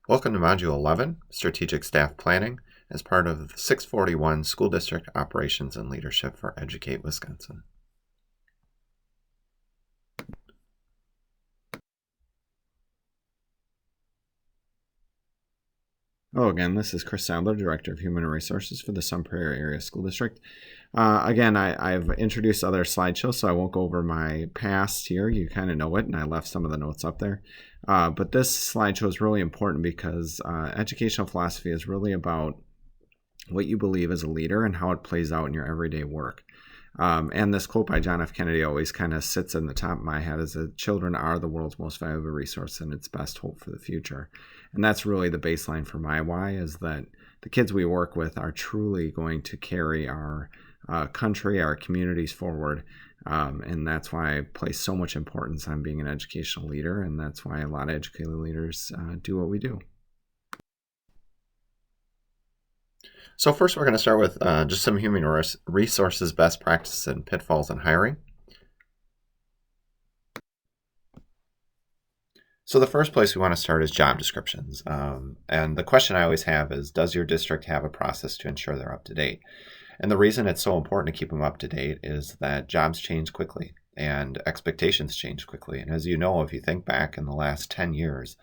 Welcome to Module 11, Strategic Staff Planning, as part of the 641 School District Operations and Leadership for Educate Wisconsin. Hello again, this is Chris Sadler, Director of Human Resources for the Sun Prairie Area School District. Again, I've introduced other slideshows, so I won't go over my past here. You kind of know it, and I left some of the notes up there. But this slideshow is really important because educational philosophy is really about what you believe as a leader and how it plays out in your everyday work. And this quote by John F. Kennedy always kind of sits in the top of my head, is that children are the world's most valuable resource and its best hope for the future. And that's really the baseline for my why, is that the kids we work with are truly going to carry our country, our communities forward. And that's why I place so much importance on being an educational leader. And that's why a lot of educational leaders do what we do. So first, we're going to start with just some human resources best practices and pitfalls in hiring. So the first place we want to start is job descriptions. And the question I always have is, does your district have a process to ensure they're up to date? And the reason it's so important to keep them up to date is that jobs change quickly and expectations change quickly. And as you know, if you think back in the last 10 years,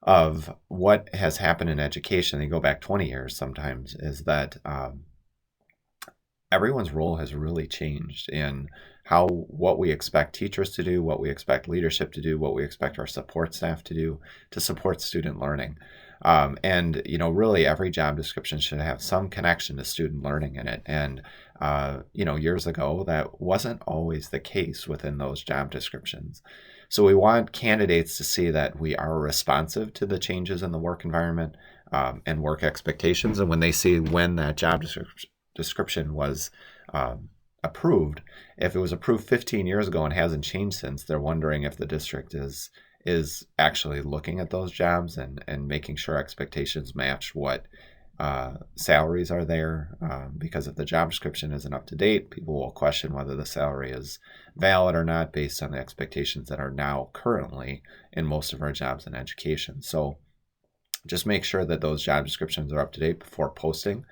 of what has happened in education, they go back 20 years sometimes, is that everyone's role has really changed in what we expect teachers to do, what we expect leadership to do, what we expect our support staff to do to support student learning. And, really every job description should have some connection to student learning in it. And, years ago, that wasn't always the case within those job descriptions. So we want candidates to see that we are responsive to the changes in the work environment and work expectations. And when they see when that job description was approved, if it was approved 15 years ago and hasn't changed since, they're wondering if the district is actually looking at those jobs and making sure expectations match what salaries are there, because if the job description isn't up to date, people will question whether the salary is valid or not based on the expectations that are now currently in most of our jobs in education. So just make sure that those job descriptions are up to date before posting.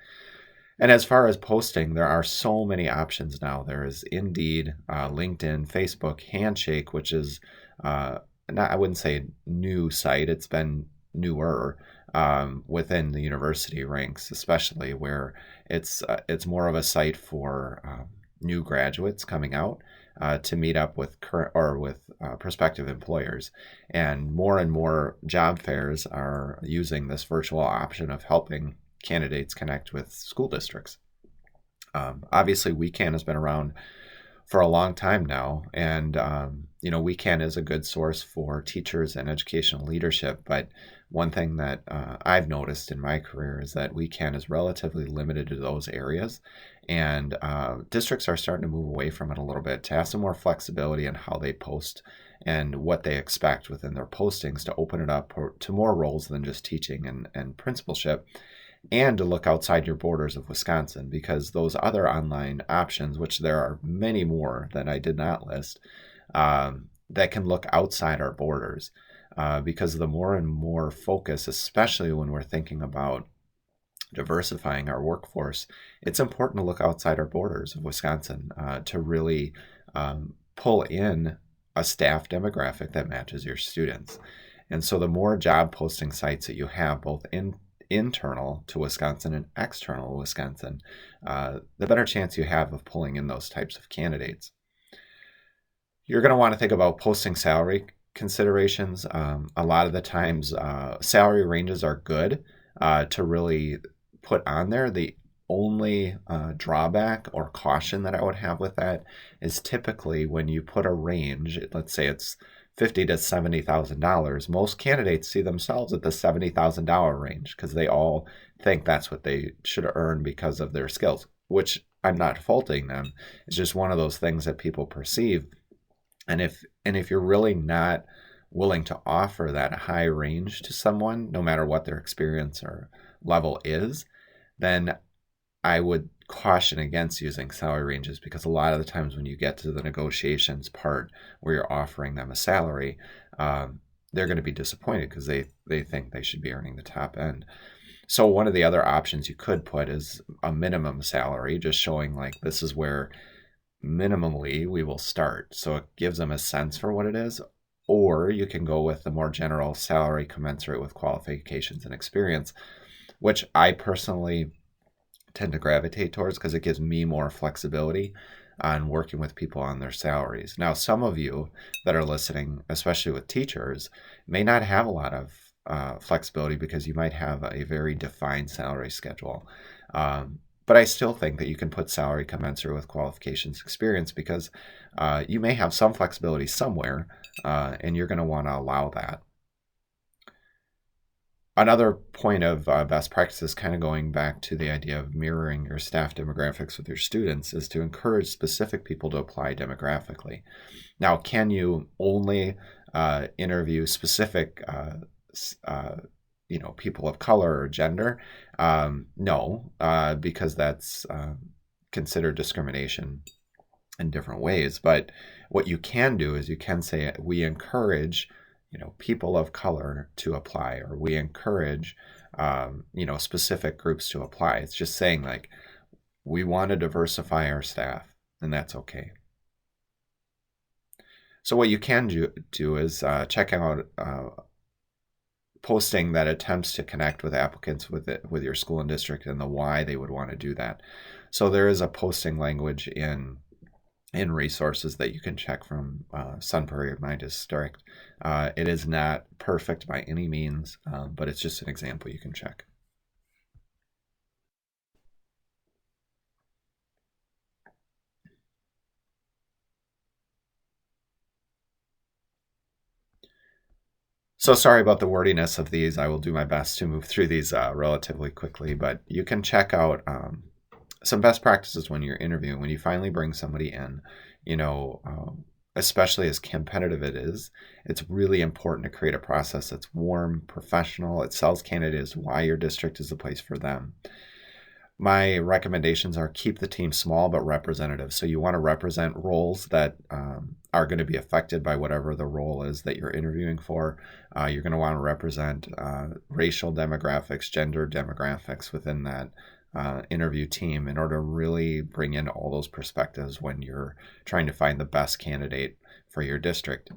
And as far as posting, there are so many options now. There is Indeed, LinkedIn, Facebook, Handshake, which is I wouldn't say new site, it's been newer within the university ranks, especially where it's more of a site for new graduates coming out to meet up with current or with prospective employers. And more job fairs are using this virtual option of helping candidates connect with school districts. Obviously, WeCan has been around for a long time now, and WeCan is a good source for teachers and educational leadership. But one thing that I've noticed in my career is that WeCan is relatively limited to those areas, and districts are starting to move away from it a little bit to have some more flexibility in how they post and what they expect within their postings, to open it up to more roles than just teaching and principalship, and to look outside your borders of Wisconsin, because those other online options, which there are many more that I did not list, that can look outside our borders, because the more and more focus, especially when we're thinking about diversifying our workforce, it's important to look outside our borders of Wisconsin to really pull in a staff demographic that matches your students. And so the more job posting sites that you have, both internal to Wisconsin and external to Wisconsin, the better chance you have of pulling in those types of candidates. You're going to want to think about posting salary considerations. A lot of the times, salary ranges are good to really put on there. The only drawback or caution that I would have with that is typically when you put a range, let's say it's $50,000 to $70,000, most candidates see themselves at the $70,000 range because they all think that's what they should earn because of their skills, which I'm not faulting them. It's just one of those things that people perceive. And if you're really not willing to offer that high range to someone, no matter what their experience or level is, then I would caution against using salary ranges, because a lot of the times when you get to the negotiations part where you're offering them a salary, they're going to be disappointed because they think they should be earning the top end. So one of the other options you could put is a minimum salary, just showing like this is where minimally we will start. So it gives them a sense for what it is. Or you can go with the more general salary commensurate with qualifications and experience, which I personally tend to gravitate towards because it gives me more flexibility on working with people on their salaries. Now, some of you that are listening, especially with teachers, may not have a lot of flexibility because you might have a very defined salary schedule. But I still think that you can put salary commensurate with qualifications experience because you may have some flexibility somewhere, and you're going to want to allow that. Another point of best practices, kind of going back to the idea of mirroring your staff demographics with your students, is to encourage specific people to apply demographically. Now, can you only interview specific people of color or gender? No, because that's considered discrimination in different ways. But what you can do is you can say, we encourage people of color to apply, or we encourage specific groups to apply. It's just saying like we want to diversify our staff, and that's okay. So what you can do is check out posting that attempts to connect with applicants with your school and district and the why they would want to do that. So there is a posting language in resources that you can check from Sun Prairie, my district. It is not perfect by any means, but it's just an example you can check. So sorry about the wordiness of these. I will do my best to move through these relatively quickly, but you can check out some best practices when you're interviewing. When you finally bring somebody in, especially as competitive it is, it's really important to create a process that's warm, professional. It sells candidates why your district is the place for them. My recommendations are keep the team small but representative. So you want to represent roles that are going to be affected by whatever the role is that you're interviewing for. You're going to want to represent racial demographics, gender demographics within that interview team in order to really bring in all those perspectives when you're trying to find the best candidate for your district.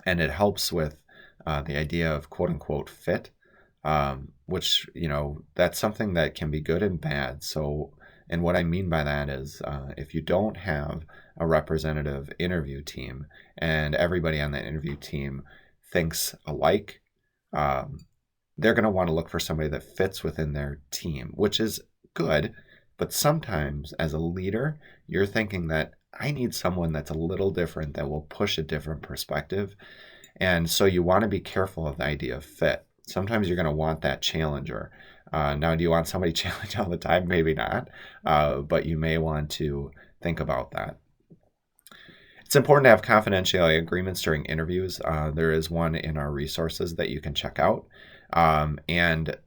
And it helps with the idea of quote unquote fit, which, that's something that can be good and bad. So, and what I mean by that is if you don't have a representative interview team and everybody on that interview team thinks alike, they're going to want to look for somebody that fits within their team, which is good. But sometimes as a leader, you're thinking that I need someone that's a little different, that will push a different perspective. And so you want to be careful of the idea of fit. Sometimes you're going to want that challenger. Now, do you want somebody challenged all the time? Maybe not, but you may want to think about that. It's important to have confidentiality agreements during interviews. There is one in our resources that you can check out. And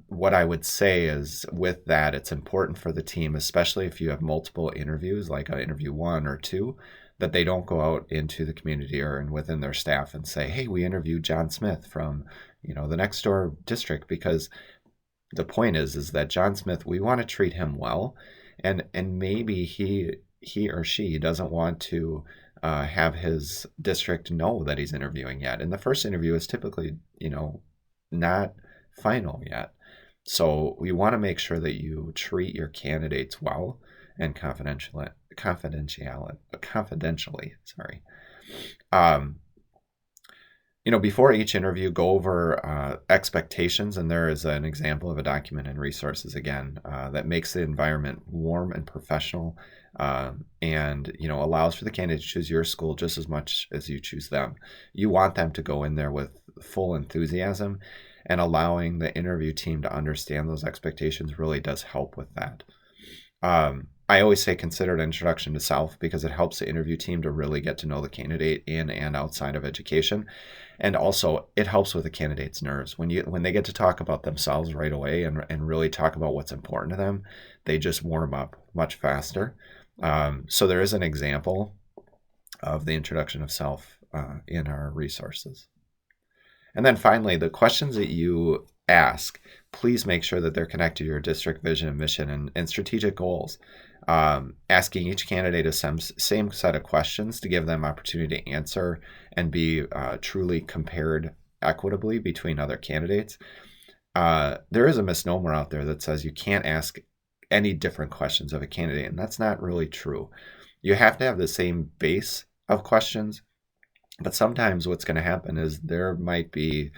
what I would say is with that, it's important for the team, especially if you have multiple interviews, like interview 1 or 2, that they don't go out into the community or within their staff and say, hey, we interviewed John Smith from, the next door district, because the point is that John Smith, we want to treat him well. And maybe he or she doesn't want to have his district know that he's interviewing yet. And the first interview is typically, not final yet. So we want to make sure that you treat your candidates well and confidentially. Sorry. Before each interview, go over expectations, and there is an example of a document in resources again that makes the environment warm and professional, and allows for the candidate to choose your school just as much as you choose them. You want them to go in there with full enthusiasm, and allowing the interview team to understand those expectations really does help with that. I always say consider an introduction to self, because it helps the interview team to really get to know the candidate in and outside of education. And also it helps with the candidate's nerves. When they get to talk about themselves right away and really talk about what's important to them, they just warm up much faster. So there is an example of the introduction of self in our resources. And then finally, the questions that you ask, please make sure that they're connected to your district vision and mission and strategic goals. Asking each candidate a same set of questions to give them opportunity to answer and be truly compared equitably between other candidates. There is a misnomer out there that says you can't ask any different questions of a candidate, and that's not really true. You have to have the same base of questions, but sometimes what's going to happen is there might be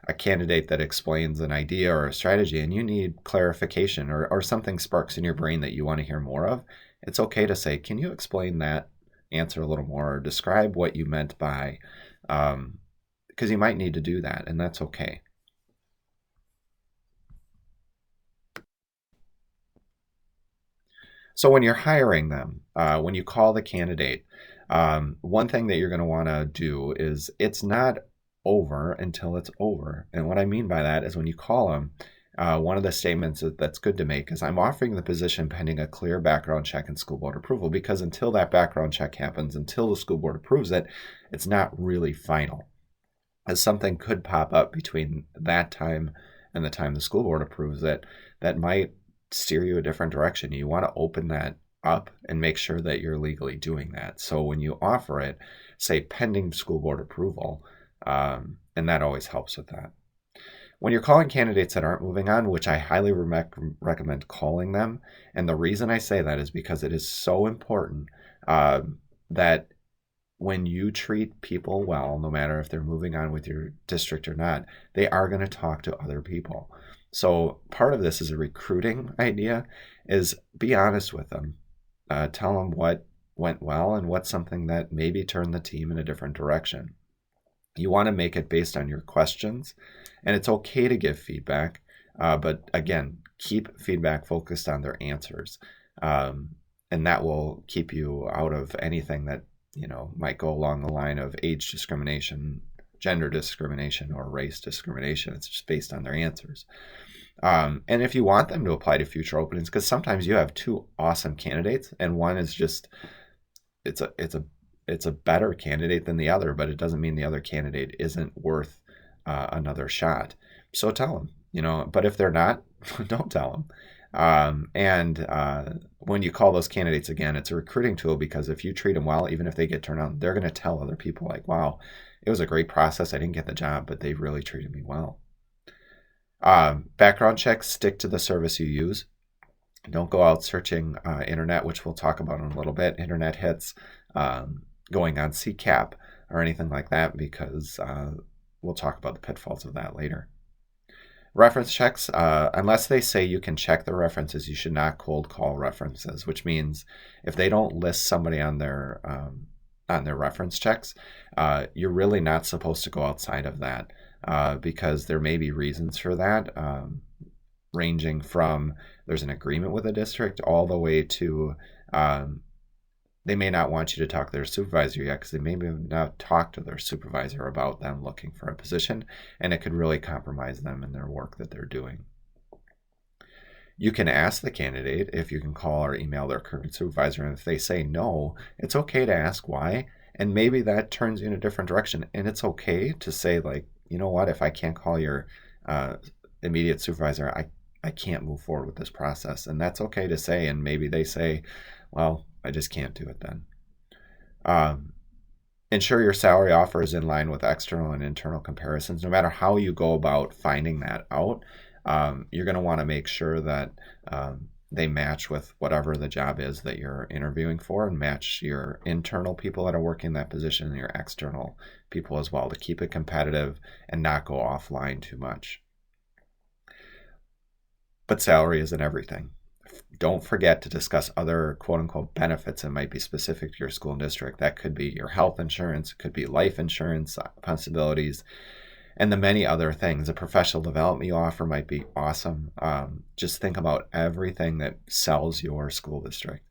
a candidate that explains an idea or a strategy and you need clarification, or something sparks in your brain that you want to hear more of. It's okay to say, can you explain that answer a little more or describe what you meant by, because you might need to do that, and that's okay. So when you're hiring them, when you call the candidate, one thing that you're going to want to do is it's not over until it's over. And what I mean by that is when you call them, one of the statements that's good to make is, I'm offering the position pending a clear background check and school board approval, because until that background check happens, until the school board approves it, it's not really final. As something could pop up between that time and the time the school board approves it that might steer you a different direction. You want to open that up and make sure that you're legally doing that. So when you offer it, say pending school board approval, and that always helps with that. When you're calling candidates that aren't moving on, which I highly recommend calling them, and the reason I say that is because it is so important that when you treat people well, no matter if they're moving on with your district or not, they are going to talk to other people. So part of this is a recruiting idea, is be honest with them. Tell them what went well and what's something that maybe turned the team in a different direction. You want to make it based on your questions, and it's okay to give feedback, but again, keep feedback focused on their answers, and that will keep you out of anything that might go along the line of age discrimination, gender discrimination, or race discrimination. It's just based on their answers. And if you want them to apply to future openings, because sometimes you have two awesome candidates and one is just it's a better candidate than the other, but it doesn't mean the other candidate isn't worth another shot. So tell them, but if they're not, don't tell them. When you call those candidates, again, it's a recruiting tool, because if you treat them well, even if they get turned on, they're going to tell other people like, wow, it was a great process. I didn't get the job, but they really treated me well. Background checks, stick to the service you use. Don't go out searching internet, which we'll talk about in a little bit, internet hits, going on CCAP or anything like that, because we'll talk about the pitfalls of that later. Reference checks, unless they say you can check the references, you should not cold call references, which means if they don't list somebody on their reference checks, you're really not supposed to go outside of that, because there may be reasons for that, ranging from there's an agreement with a district all the way to they may not want you to talk to their supervisor yet, because they may not talk to their supervisor about them looking for a position, and it could really compromise them in their work that they're doing. You can ask the candidate if you can call or email their current supervisor, and if they say no, it's okay to ask why, and maybe that turns you in a different direction. And it's okay to say, like, you know what, if I can't call your immediate supervisor, I can't move forward with this process. And that's okay to say, and maybe they say, well, I just can't do it then. Ensure your salary offer is in line with external and internal comparisons. No matter how you go about finding that out, you're going to want to make sure that they match with whatever the job is that you're interviewing for, and match your internal people that are working that position and your external people as well, to keep it competitive and not go offline too much. But salary isn't everything. Don't forget to discuss other quote-unquote benefits that might be specific to your school and district. That could be your health insurance, it could be life insurance possibilities, and the many other things. The professional development you offer might be awesome. Just think about everything that sells your school district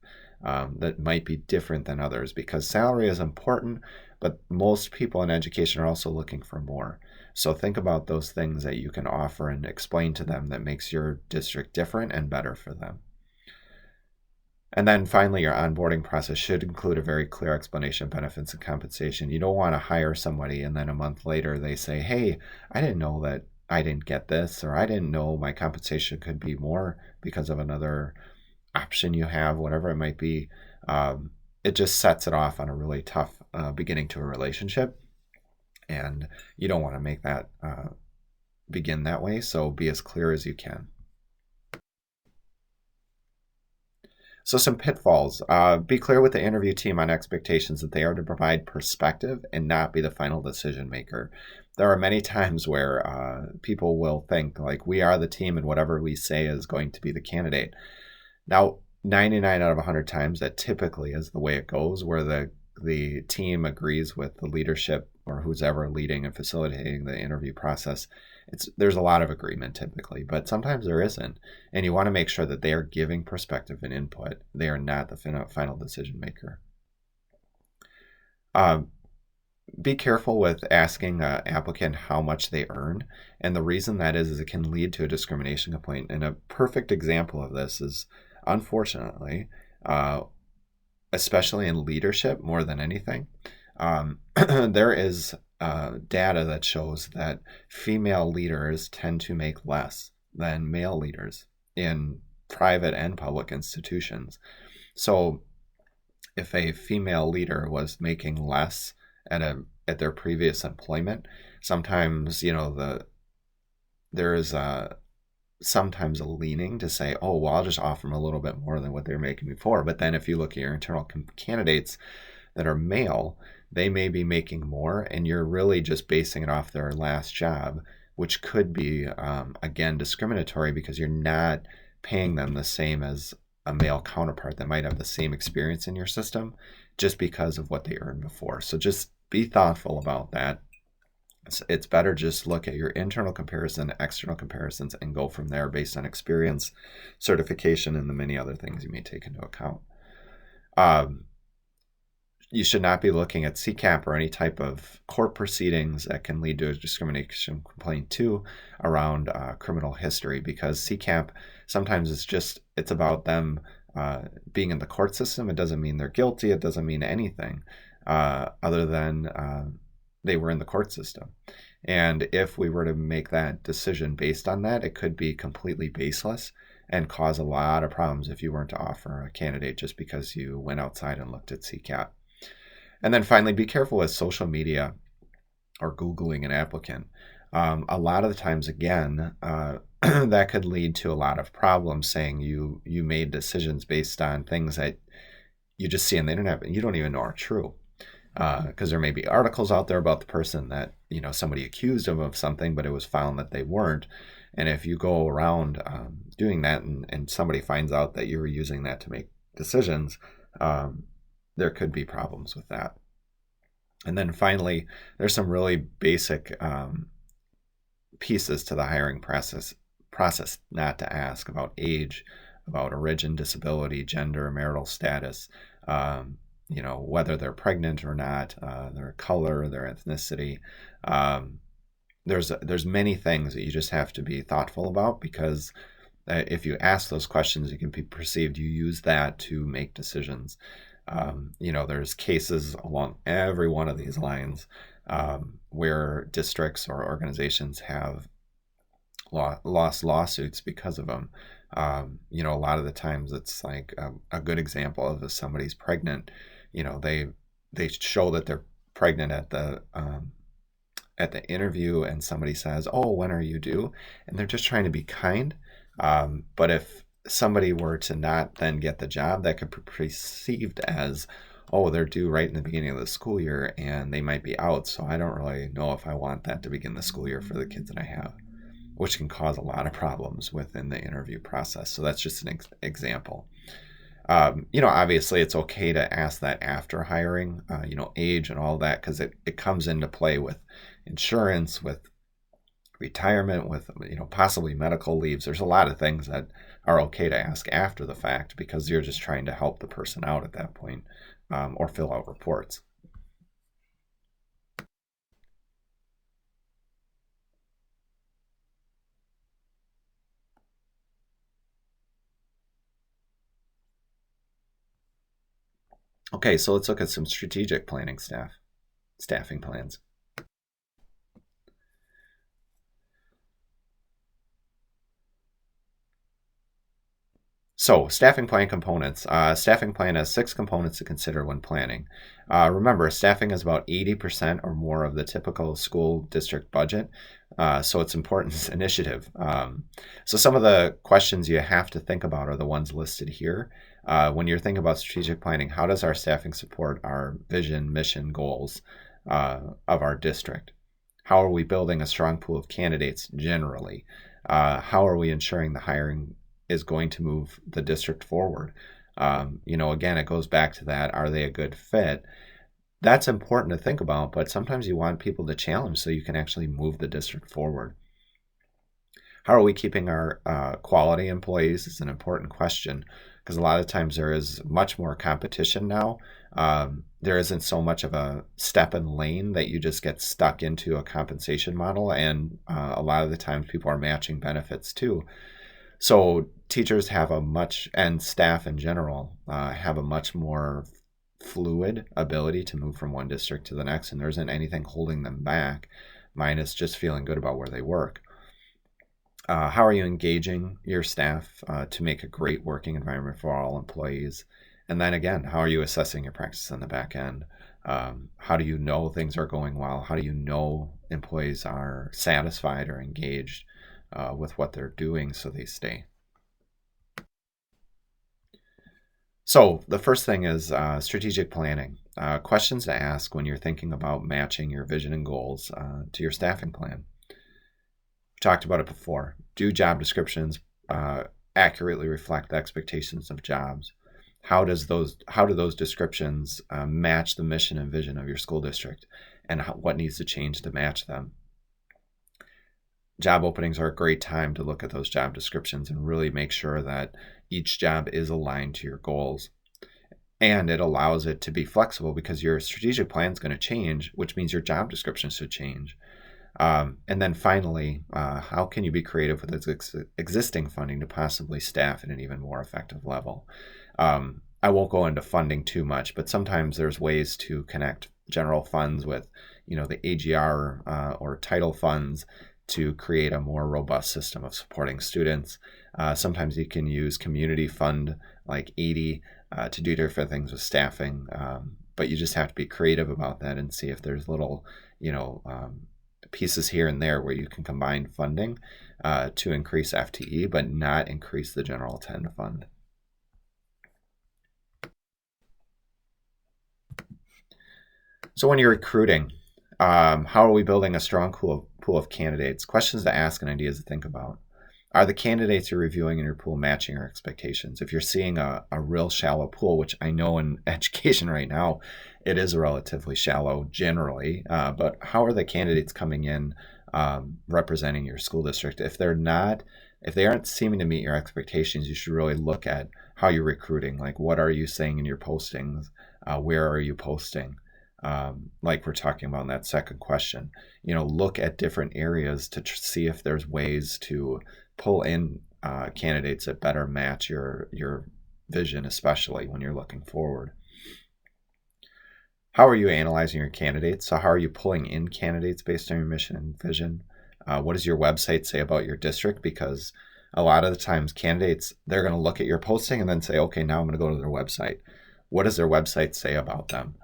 that might be different than others, because salary is important, but most people in education are also looking for more. So think about those things that you can offer and explain to them that makes your district different and better for them. And then finally, your onboarding process should include a very clear explanation of benefits and compensation. You don't want to hire somebody and then a month later they say, hey, I didn't know that I didn't get this, or I didn't know my compensation could be more because of another option you have, whatever it might be. It just sets it off on a really tough beginning to a relationship. And you don't want to make that begin that way. So be as clear as you can. So some pitfalls. Be clear with the interview team on expectations that they are to provide perspective and not be the final decision maker. There are many times where people will think like we are the team and whatever we say is going to be the candidate. Now, 99 out of 100 times that typically is the way it goes, where the team agrees with the leadership or who's ever leading and facilitating the interview process. There's a lot of agreement typically, but sometimes there isn't. And you want to make sure that they are giving perspective and input. They are not the final decision maker. Be careful with asking an applicant how much they earn. And the reason that is it can lead to a discrimination complaint. And a perfect example of this is, unfortunately, especially in leadership more than anything, there is data that shows that female leaders tend to make less than male leaders in private and public institutions. So if a female leader was making less at their previous employment, sometimes there is sometimes a leaning to say, oh, well, I'll just offer them a little bit more than what they're making before. But then if you look at your internal candidates that are male, they may be making more, and you're really just basing it off their last job, which could be, again, discriminatory because you're not paying them the same as a male counterpart that might have the same experience in your system just because of what they earned before. So just be thoughtful about that. It's better just look at your internal comparison, external comparisons, and go from there based on experience, certification, and the many other things you may take into account. You should not be looking at CCAP or any type of court proceedings that can lead to a discrimination complaint too around criminal history, because CCAP sometimes it's about them being in the court system. It doesn't mean they're guilty. It doesn't mean anything other than they were in the court system. And if we were to make that decision based on that, it could be completely baseless and cause a lot of problems if you weren't to offer a candidate just because you went outside and looked at CCAP. And then finally, be careful with social media or Googling an applicant. A lot of the times, again, that could lead to a lot of problems, saying you made decisions based on things that you just see on the internet and you don't even know are true. Because there may be articles out there about the person that, somebody accused them of something, but it was found that they weren't. And if you go around doing that and somebody finds out that you were using that to make decisions, there could be problems with that. And then finally, there's some really basic pieces to the hiring process not to ask about age, about origin, disability, gender, marital status, whether they're pregnant or not, their color, their ethnicity. There's many things that you just have to be thoughtful about, because if you ask those questions, it can be perceived you use that to make decisions. There's cases along every one of these lines where districts or organizations have lost lawsuits because of them. A lot of the times it's like a good example of if somebody's pregnant, they show that they're pregnant at the interview, and somebody says, oh, when are you due? And they're just trying to be kind. But if somebody were to not then get the job, that could be perceived as, oh, they're due right in the beginning of the school year and they might be out, so I don't really know if I want that to begin the school year for the kids that I have, which can cause a lot of problems within the interview process. So that's just an example. Obviously it's okay to ask that after hiring, age and all that, because it comes into play with insurance, with retirement, with possibly medical leaves. There's a lot of things that are okay to ask after the fact, because you're just trying to help the person out at that point, or fill out reports. Okay, so let's look at some strategic staffing plans. So, staffing plan components. Staffing plan has 6 components to consider when planning. Remember, staffing is about 80% or more of the typical school district budget, so it's important initiative. So, some of the questions you have to think about are the ones listed here. When you're thinking about strategic planning, how does our staffing support our vision, mission, goals of our district? How are we building a strong pool of candidates generally? How are we ensuring the hiring is going to move the district forward? Again, it goes back to that. Are they a good fit? That's important to think about, but sometimes you want people to challenge so you can actually move the district forward. How are we keeping our quality employees is an important question because a lot of times there is much more competition now. There isn't so much of a step in lane that you just get stuck into a compensation model, and a lot of the times people are matching benefits too. So teachers have and staff in general have a much more fluid ability to move from one district to the next, and there isn't anything holding them back, minus just feeling good about where they work. How are you engaging your staff to make a great working environment for all employees? And then again, how are you assessing your practice on the back end? How do you know things are going well? How do you know employees are satisfied or engaged with what they're doing so they stay? So the first thing is strategic planning. Questions to ask when you're thinking about matching your vision and goals to your staffing plan. We talked about it before. Do job descriptions accurately reflect the expectations of jobs? How do those descriptions match the mission and vision of your school district, and what needs to change to match them? Job openings are a great time to look at those job descriptions and really make sure that each job is aligned to your goals. And it allows it to be flexible because your strategic plan is going to change, which means your job description should change. And then finally, how can you be creative with existing funding to possibly staff at an even more effective level? I won't go into funding too much, but sometimes there's ways to connect general funds with, the AGR or title funds to create a more robust system of supporting students. Sometimes you can use community fund like 80 to do different things with staffing, but you just have to be creative about that and see if there's little, pieces here and there where you can combine funding to increase FTE, but not increase the general TEND fund. So when you're recruiting, how are we building a strong pool of candidates? Questions to ask and ideas to think about. Are the candidates you're reviewing in your pool matching your expectations? If you're seeing a real shallow pool, which I know in education right now, it is relatively shallow generally, but how are the candidates coming in representing your school district? If they aren't seeming to meet your expectations, you should really look at how you're recruiting. Like, what are you saying in your postings? Where are you posting? Like we're talking about in that second question, look at different areas to see if there's ways to pull in candidates that better match your vision, especially when you're looking forward. How are you analyzing your candidates? So how are you pulling in candidates based on your mission and vision? What does your website say about your district? Because a lot of the times candidates, they're going to look at your posting and then say, okay, now I'm going to go to their website. What does their website say about them?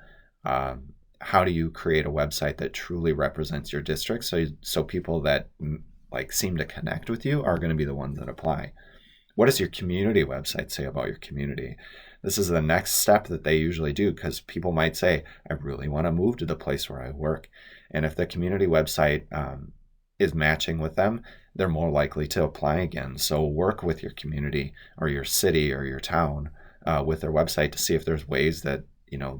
How do you create a website that truly represents your district so people that seem to connect with you are going to be the ones that apply? What does your community website say about your community? This is the next step that they usually do because people might say, I really want to move to the place where I work. And if the community website is matching with them, they're more likely to apply again. So work with your community or your city or your town with their website to see if there's ways that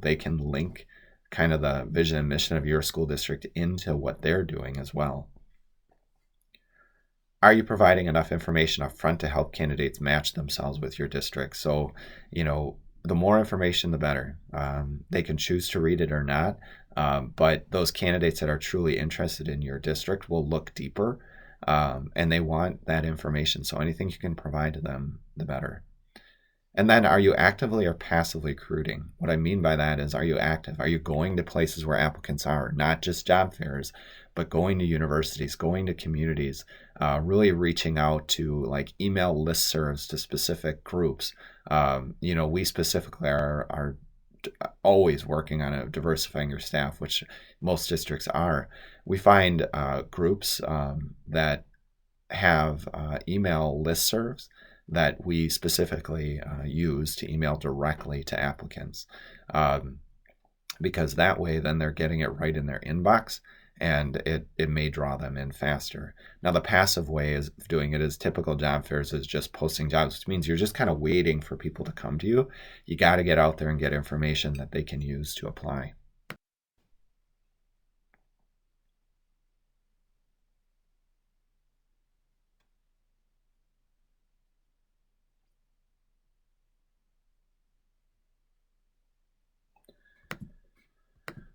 they can link kind of the vision and mission of your school district into what they're doing as well. Are you providing enough information up front to help candidates match themselves with your district? So, the more information, the better. They can choose to read it or not, but those candidates that are truly interested in your district will look deeper, and they want that information. So anything you can provide to them, the better. And then are you actively or passively recruiting? What I mean by that is, are you active? Are you going to places where applicants are, not just job fairs, but going to universities, going to communities, really reaching out to like email listservs to specific groups? We specifically are always working on diversifying your staff, which most districts are. We find groups that have email listservs that we specifically use to email directly to applicants, because that way then they're getting it right in their inbox, and it may draw them in faster. Now, the passive way of doing it is typical job fairs is just posting jobs, which means you're just kind of waiting for people to come to you. You got to get out there and get information that they can use to apply.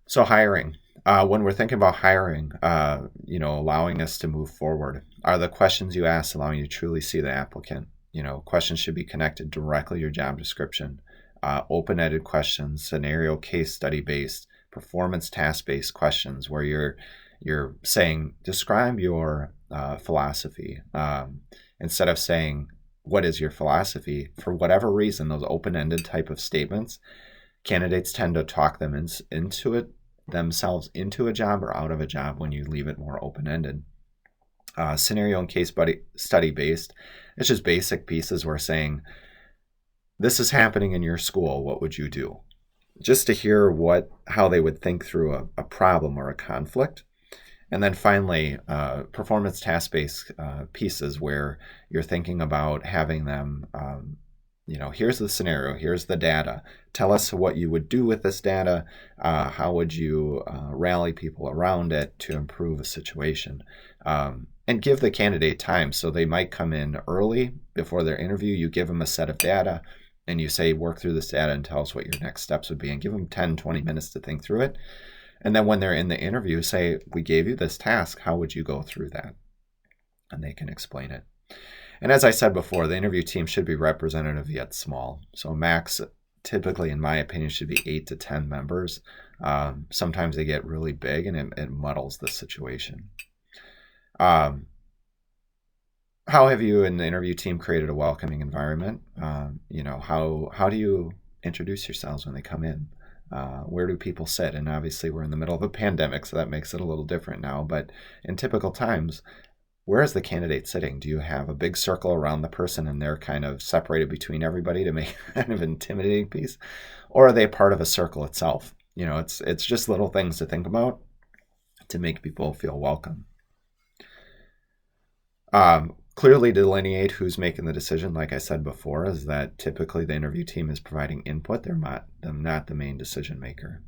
So hiring, when we're thinking about hiring, allowing us to move forward, are the questions you ask allowing you to truly see the applicant? Questions should be connected directly to your job description. Open-ended questions, scenario case study based, performance task based questions where you're saying describe your philosophy, instead of saying what is your philosophy. For whatever reason, those open-ended type of statements, candidates tend to talk into it themselves into a job or out of a job when you leave it more open-ended. Scenario and case study based, it's just basic pieces where saying, this is happening in your school, what would you do? Just to hear how they would think through a problem or a conflict. And then finally, performance task-based pieces where you're thinking about having them, here's the scenario, here's the data. Tell us what you would do with this data. How would you rally people around it to improve a situation? And give the candidate time. So they might come in early before their interview. You give them a set of data and you say, work through this data and tell us what your next steps would be, and give them 10, 20 minutes to think through it. And then when they're in the interview, say, we gave you this task. How would you go through that? And they can explain it. And as I said before, the interview team should be representative yet small. So max, typically, in my opinion, should be 8 to 10 members. Sometimes they get really big and it muddles the situation. How have you and the interview team created a welcoming environment? How do you introduce yourselves when they come in? Where do people sit? And obviously we're in the middle of a pandemic, so that makes it a little different now. But in typical times, where is the candidate sitting? Do you have a big circle around the person and they're kind of separated between everybody to make kind of intimidating piece? Or are they part of a circle itself? It's just little things to think about to make people feel welcome. Clearly delineate who's making the decision. Like I said before, is that typically the interview team is providing input. They're not the main decision maker.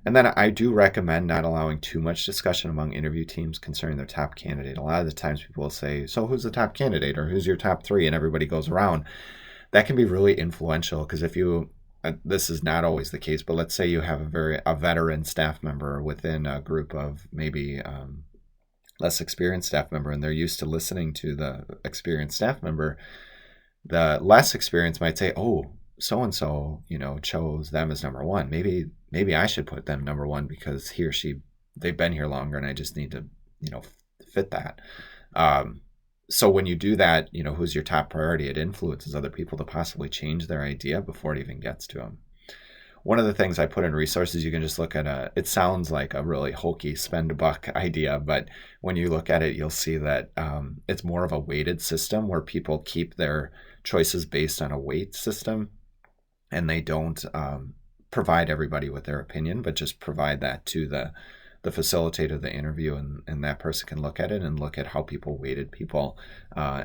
And then I do recommend not allowing too much discussion among interview teams concerning their top candidate. A lot of the times people will say, so who's the top candidate, or who's your top three? And everybody goes around. That can be really influential, because if you, this is not always the case, but let's say you have a veteran staff member within a group of maybe less experienced staff member, and they're used to listening to the experienced staff member. The less experienced might say, oh, so-and-so, chose them as number one. Maybe I should put them number one because he or she, they've been here longer and I just need to, fit that. So when you do that, who's your top priority, it influences other people to possibly change their idea before it even gets to them. One of the things I put in resources, you can just look at it sounds like a really hokey spend a buck idea, but when you look at it, you'll see that it's more of a weighted system where people keep their choices based on a weight system, and they don't provide everybody with their opinion, but just provide that to the facilitator of the interview, and that person can look at it and look at how people weighted people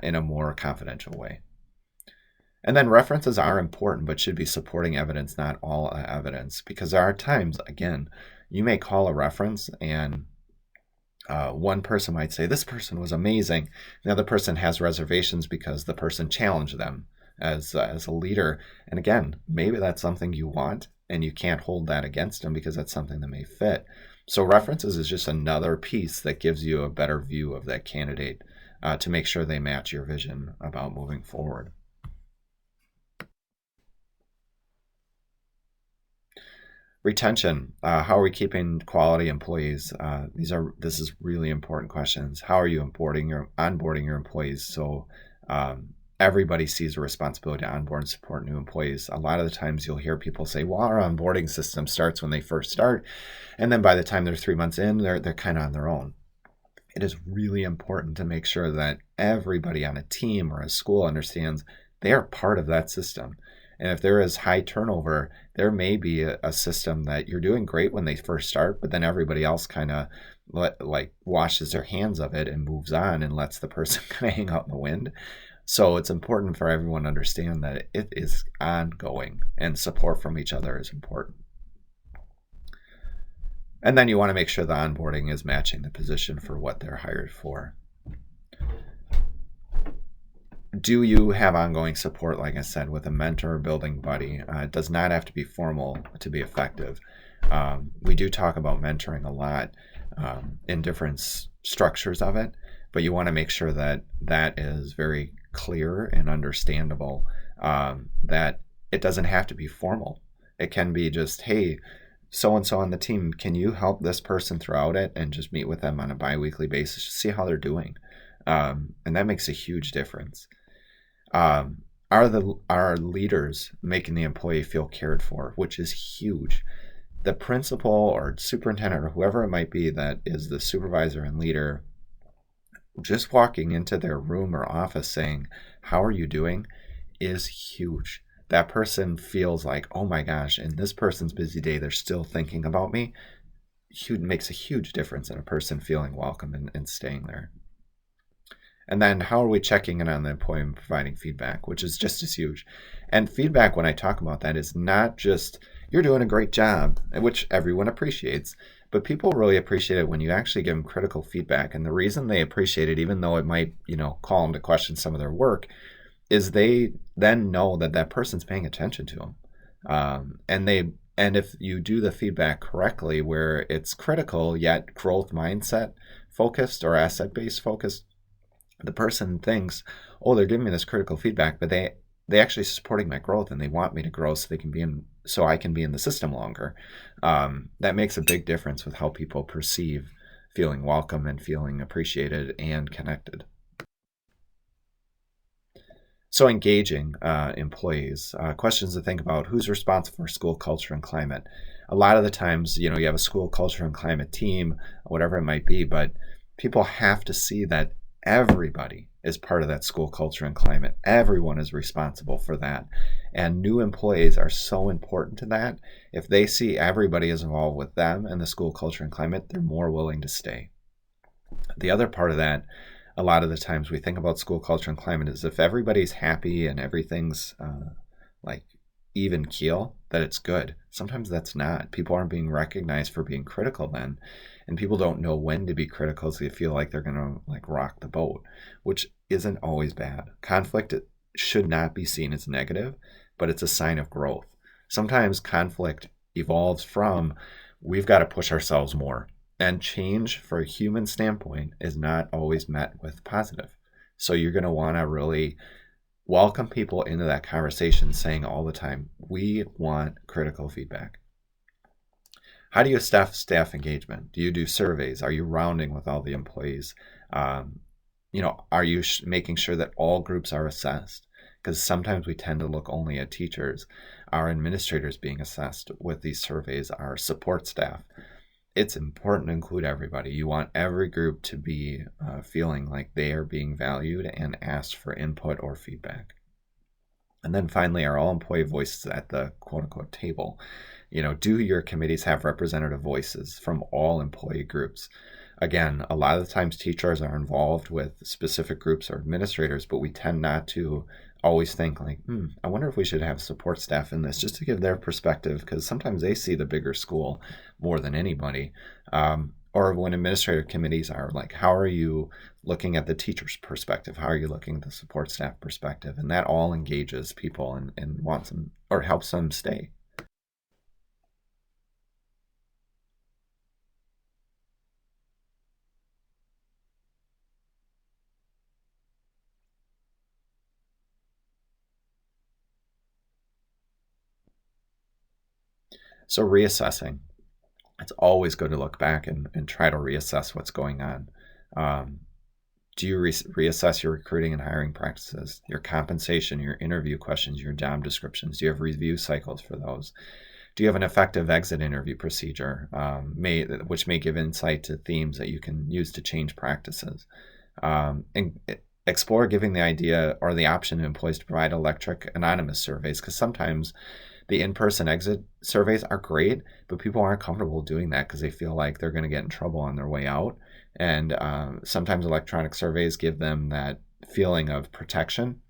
in a more confidential way. And then references are important, but should be supporting evidence, not all evidence, because there are times, again, you may call a reference and one person might say, this person was amazing. The other person has reservations because the person challenged them as a leader. And again, maybe that's something you want and you can't hold that against them because that's something that may fit. So references is just another piece that gives you a better view of that candidate to make sure they match your vision about moving forward. Retention. How are we keeping quality employees? This is really important questions. How are you onboarding your employees so everybody sees a responsibility to onboard and support new employees? A lot of the times you'll hear people say, "Well, our onboarding system starts when they first start, and then by the time they're 3 months in, they're kind of on their own." It is really important to make sure that everybody on a team or a school understands they are part of that system. And if there is high turnover, there may be a system that you're doing great when they first start, but then everybody else kind of like washes their hands of it and moves on and lets the person kind of hang out in the wind. So it's important for everyone to understand that it is ongoing and support from each other is important. And then you want to make sure the onboarding is matching the position for what they're hired for. Do you have ongoing support, like I said, with a mentor or building buddy? It does not have to be formal to be effective. We do talk about mentoring a lot in different structures of it, but you want to make sure that that is very clear and understandable, that it doesn't have to be formal. It can be just, hey, so and so on the team, can you help this person throughout it and just meet with them on a bi-weekly basis to see how they're doing? And that makes a huge difference. Are leaders making the employee feel cared for, which is huge. The principal or superintendent or whoever it might be that is the supervisor and leader, just walking into their room or office saying, "How are you doing?" is huge. That person feels like, oh my gosh, in this person's busy day, they're still thinking about me. Makes a huge difference in a person feeling welcome and staying there. And then how are we checking in on the employee and providing feedback, which is just as huge. And feedback, when I talk about that, is not just you're doing a great job, which everyone appreciates, but people really appreciate it when you actually give them critical feedback. And the reason they appreciate it, even though it might, call them to question some of their work, is they then know that that person's paying attention to them. And if you do the feedback correctly, where it's critical yet growth mindset focused or asset based focused, the person thinks, oh, they're giving me this critical feedback, but they actually supporting my growth and they want me to grow so I can be in the system longer. That makes a big difference with how people perceive feeling welcome and feeling appreciated and connected. So engaging employees, questions to think about: who's responsible for school culture and climate? A lot of the times, you have a school culture and climate team, whatever it might be, but people have to see that everybody is part of that school culture and climate. Everyone is responsible for that. And new employees are so important to that. If they see everybody is involved with them and the school culture and climate, they're more willing to stay. The other part of that, a lot of the times we think about school culture and climate, is if everybody's happy and everything's like even keel, that it's good. Sometimes that's not. People aren't being recognized for being critical then, and people don't know when to be critical, so they feel like they're going to like rock the boat, which isn't always bad. Conflict should not be seen as negative, but it's a sign of growth. Sometimes conflict evolves from, we've got to push ourselves more. And change for a human standpoint is not always met with positive. So you're going to want to really welcome people into that conversation, saying all the time, we want critical feedback. How do you staff engagement? Do you do surveys? Are you rounding with all the employees? Are you making sure that all groups are assessed? Because sometimes we tend to look only at teachers. Our administrators being assessed with these surveys, our support staff. It's important to include everybody. You want every group to be feeling like they are being valued and asked for input or feedback. And then finally, are all employee voices at the quote unquote table? Do your committees have representative voices from all employee groups? Again, a lot of the times teachers are involved with specific groups or administrators, but we tend not to always think like, I wonder if we should have support staff in this just to give their perspective, because sometimes they see the bigger school more than anybody. Or when administrative committees are like, how are you looking at the teacher's perspective? How are you looking at the support staff perspective? And that all engages people and wants them or helps them stay. So reassessing. It's always good to look back and try to reassess what's going on. Um, do you reassess your recruiting and hiring practices, your compensation, your interview questions, your job descriptions? Do you have review cycles for those? Do you have an effective exit interview procedure, which may give insight to themes that you can use to change practices? And explore giving the idea or the option to employees to provide electronic anonymous surveys, because sometimes the in-person exit surveys are great, but people aren't comfortable doing that because they feel like they're going to get in trouble on their way out. And sometimes electronic surveys give them that feeling of protection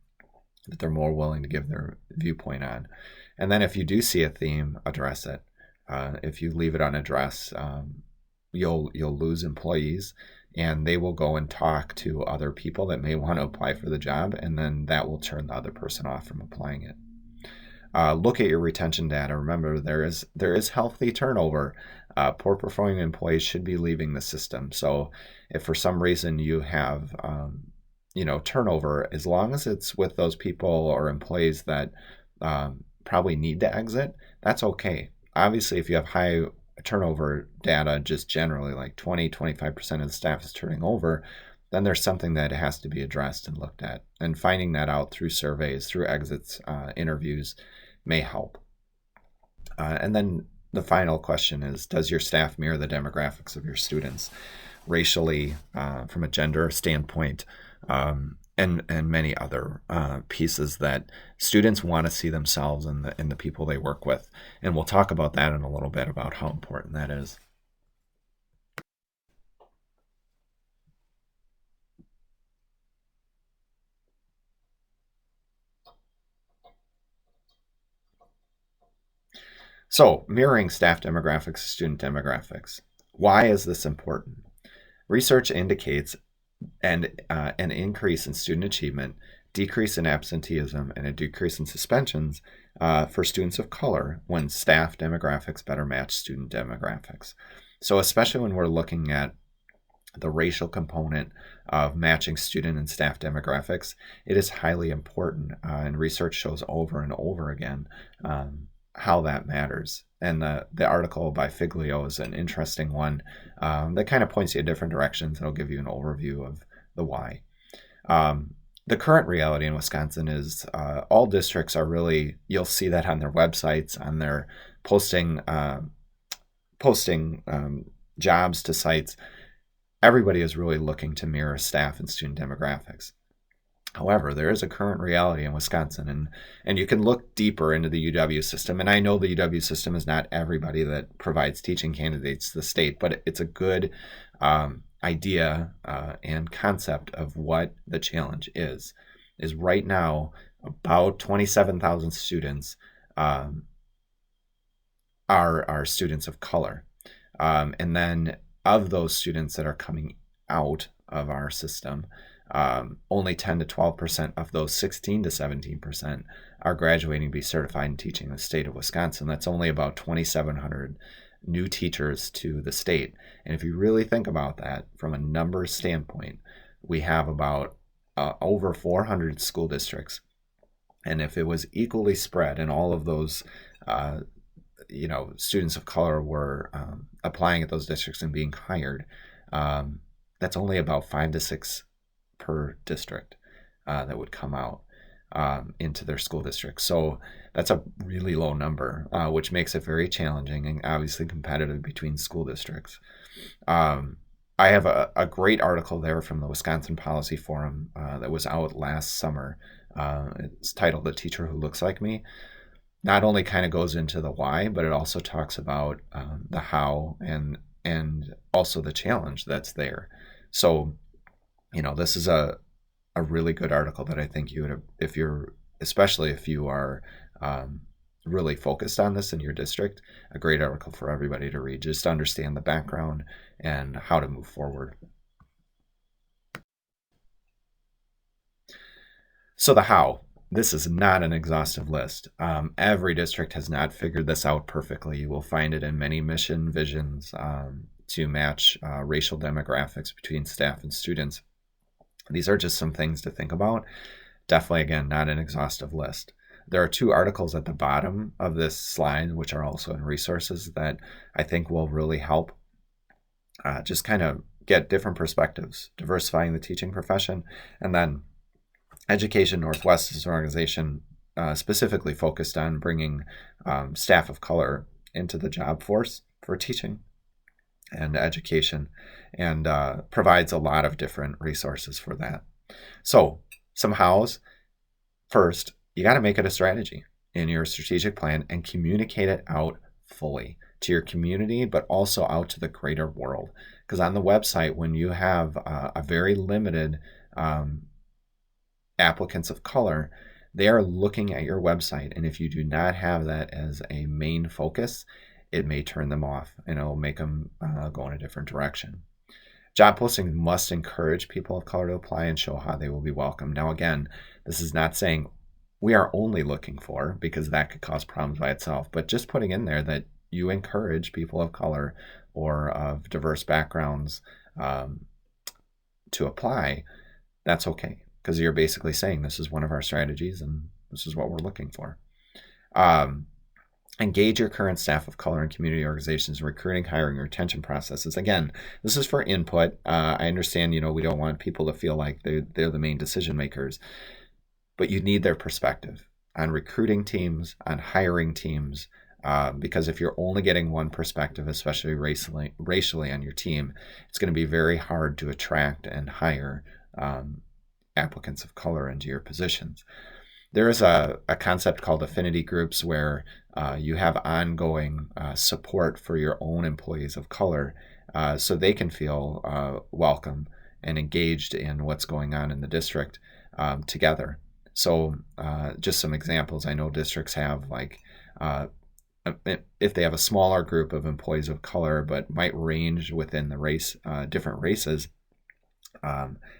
that they're more willing to give their viewpoint on. And then if you do see a theme, address it. If you leave it unaddressed, you'll lose employees, and they will go and talk to other people that may want to apply for the job, and then that will turn the other person off from applying it. Look at your retention data. Remember, there is healthy turnover. Poor performing employees should be leaving the system. So if for some reason you have turnover, as long as it's with those people or employees that probably need to exit, that's okay. Obviously, if you have high turnover data just generally, like 20-25% of the staff is turning over, then there's something that has to be addressed and looked at. And finding that out through surveys, through exits, interviews may help. And then the final question is, does your staff mirror the demographics of your students racially, from a gender standpoint, and many other pieces that students want to see themselves in the people they work with. And we'll talk about that in a little bit, about how important that is. So, mirroring staff demographics, student demographics. Why is this important? Research indicates an increase in student achievement, decrease in absenteeism, and a decrease in suspensions for students of color when staff demographics better match student demographics. So especially when we're looking at the racial component of matching student and staff demographics, it is highly important, and research shows over and over again how that matters. And the article by Figlio is an interesting one that kind of points you in different directions. It'll give you an overview of the why. The current reality in Wisconsin is all districts are really, you'll see that on their websites, on their posting jobs to sites. Everybody is really looking to mirror staff and student demographics. However, there is a current reality in Wisconsin, and you can look deeper into the UW system. And I know the UW system is not everybody that provides teaching candidates to the state, but it's a good idea and concept of what the challenge is right now about 27,000 students are students of color. And then of those students that are coming out of our system, only 10 to 12% of those 16 to 17% are graduating to be certified in teaching in the state of Wisconsin. That's only about 2,700 new teachers to the state. And if you really think about that from a numbers standpoint, we have about over 400 school districts. And if it was equally spread and all of those students of color were applying at those districts and being hired, that's only about 5 to 6 per district that would come out into their school district. So that's a really low number, which makes it very challenging and obviously competitive between school districts. I have a great article there from the Wisconsin Policy Forum that was out last summer. It's titled "The Teacher Who Looks Like Me." Not only kind of goes into the why, but it also talks about the how and also the challenge that's there. So, this is a really good article that I think you would, especially if you are really focused on this in your district, a great article for everybody to read, just to understand the background and how to move forward. So the how. This is not an exhaustive list. Every district has not figured this out perfectly. You will find it in many mission visions to match racial demographics between staff and students. These are just some things to think about. Definitely, again, not an exhaustive list. There are 2 articles at the bottom of this slide, which are also in resources, that I think will really help just kind of get different perspectives, diversifying the teaching profession. And then Education Northwest is an organization specifically focused on bringing staff of color into the job force for teaching and education, and provides a lot of different resources for that. So some hows. First, you got to make it a strategy in your strategic plan and communicate it out fully to your community, but also out to the greater world. Because on the website, when you have a very limited applicants of color, they are looking at your website. And if you do not have that as a main focus, it may turn them off and it'll make them go in a different direction. Job postings must encourage people of color to apply and show how they will be welcome. Now, again, this is not saying we are only looking for, because that could cause problems by itself, but just putting in there that you encourage people of color or of diverse backgrounds to apply, that's okay, because you're basically saying this is one of our strategies and this is what we're looking for. Engage your current staff of color and community organizations in recruiting, hiring, and retention processes. Again, this is for input. I understand, we don't want people to feel like they're the main decision makers, but you need their perspective on recruiting teams, on hiring teams, because if you're only getting one perspective, especially racially on your team, it's going to be very hard to attract and hire applicants of color into your positions. There is a concept called affinity groups where you have ongoing support for your own employees of color so they can feel welcome and engaged in what's going on in the district together. So just some examples. I know districts have if they have a smaller group of employees of color but might range within the race, different races,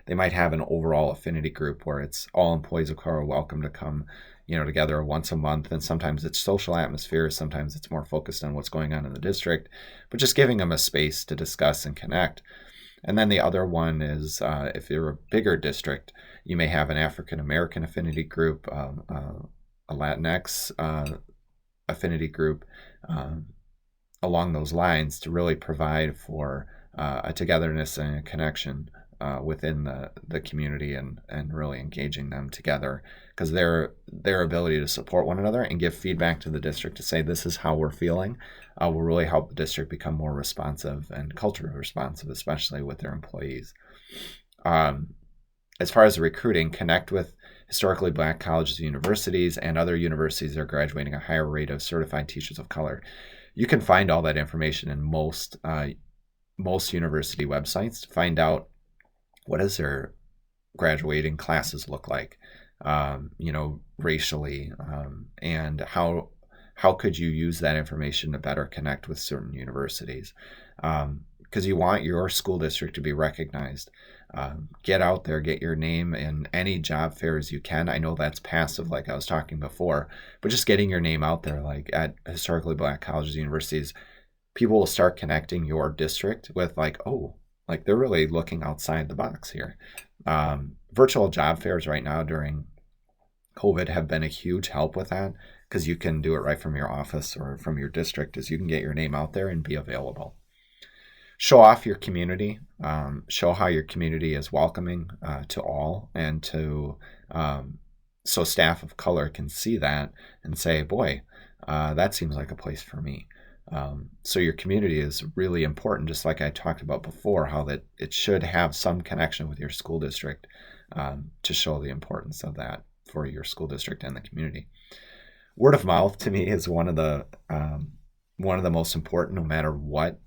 they might have an overall affinity group where it's all employees of color are welcome to come together once a month. And sometimes it's social atmosphere, sometimes it's more focused on what's going on in the district, but just giving them a space to discuss and connect. And then the other one is if you're a bigger district, you may have an African American affinity group, a Latinx affinity group, along those lines, to really provide for a togetherness and a connection within the community, and really engaging them together, because their ability to support one another and give feedback to the district to say this is how we're feeling will really help the district become more responsive and culturally responsive, especially with their employees. As far as recruiting, connect with historically Black colleges and universities and other universities that are graduating a higher rate of certified teachers of color. You can find all that information in most university websites to find out what does their graduating classes look like, racially, and how could you use that information to better connect with certain universities, because you want your school district to be recognized. Get out there, get your name in any job fairs you can. I know that's passive, like I was talking before, but just getting your name out there, like at historically Black colleges, universities, people will start connecting your district with they're really looking outside the box here. Virtual job fairs right now during COVID have been a huge help with that, because you can do it right from your office or from your district, as you can get your name out there and be available. Show off your community. Show how your community is welcoming to all, and to so staff of color can see that and say, boy, that seems like a place for me. So your community is really important, just like I talked about before, how that it should have some connection with your school district to show the importance of that for your school district and the community. Word of mouth, to me, is one of the most important, no matter what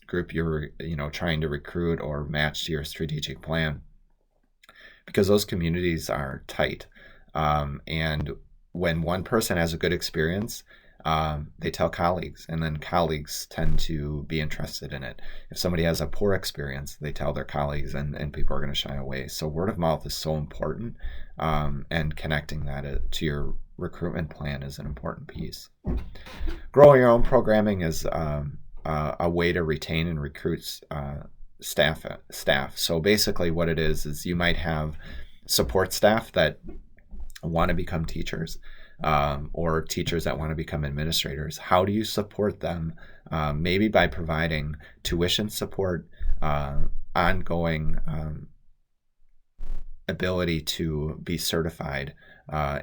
group you're trying to recruit or match to your strategic plan, because those communities are tight, and when one person has a good experience, they tell colleagues, and then colleagues tend to be interested in it. If somebody has a poor experience, they tell their colleagues, and people are going to shy away. So word of mouth is so important, and connecting that to your recruitment plan is an important piece. Growing your own programming is a way to retain and recruit staff. So basically what it is you might have support staff that want to become teachers. or teachers that want to become administrators. How do you support them? Maybe by providing tuition support, ongoing ability to be certified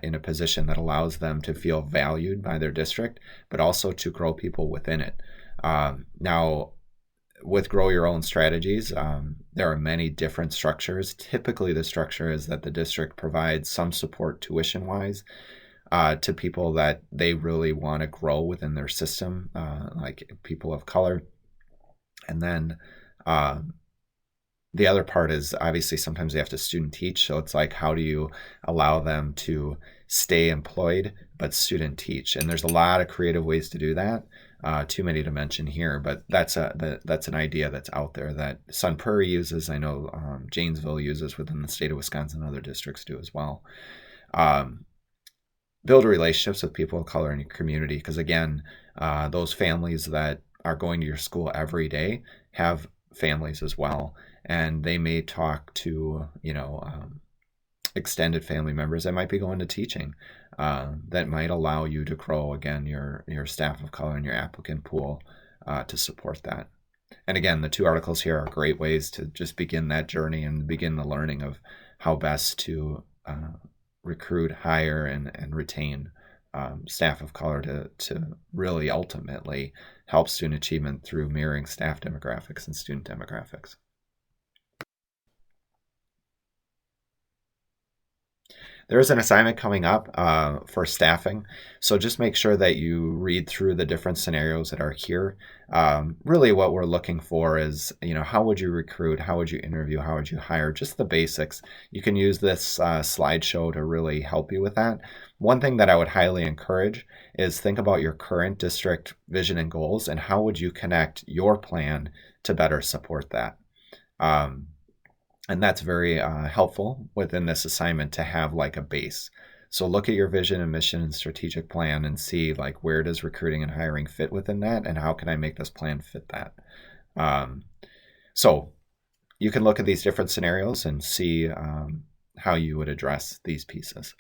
in a position that allows them to feel valued by their district, but also to grow people within it. Now, with Grow Your Own Strategies, there are many different structures. Typically, the structure is that the district provides some support tuition wise to people that they really want to grow within their system, like people of color. And then the other part is obviously sometimes they have to student teach. So it's like, how do you allow them to stay employed but student teach? And there's a lot of creative ways to do that. Too many to mention here, but that's an idea that's out there that Sun Prairie uses. I know Janesville uses within the state of Wisconsin. Other districts do as well. Build relationships with people of color in your community, because again, those families that are going to your school every day have families as well, and they may talk to extended family members that might be going to teaching, that might allow you to grow again your staff of color and your applicant pool to support that. And again, the 2 articles here are great ways to just begin that journey and begin the learning of how best to recruit, hire, and retain staff of color to really ultimately help student achievement through mirroring staff demographics and student demographics. There is an assignment coming up for staffing, so just make sure that you read through the different scenarios that are here. Really what we're looking for is, how would you recruit, how would you interview, how would you hire, just the basics. You can use this slideshow to really help you with that. One thing that I would highly encourage is think about your current district vision and goals, and how would you connect your plan to better support that. And that's very helpful within this assignment to have like a base. So look at your vision and mission and strategic plan and see like where does recruiting and hiring fit within that, and how can I make this plan fit that. So you can look at these different scenarios and see how you would address these pieces.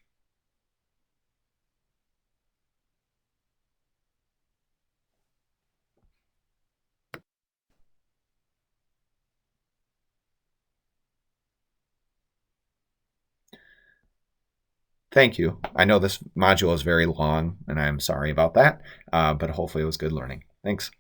Thank you. I know this module is very long, and I'm sorry about that, but hopefully it was good learning. Thanks.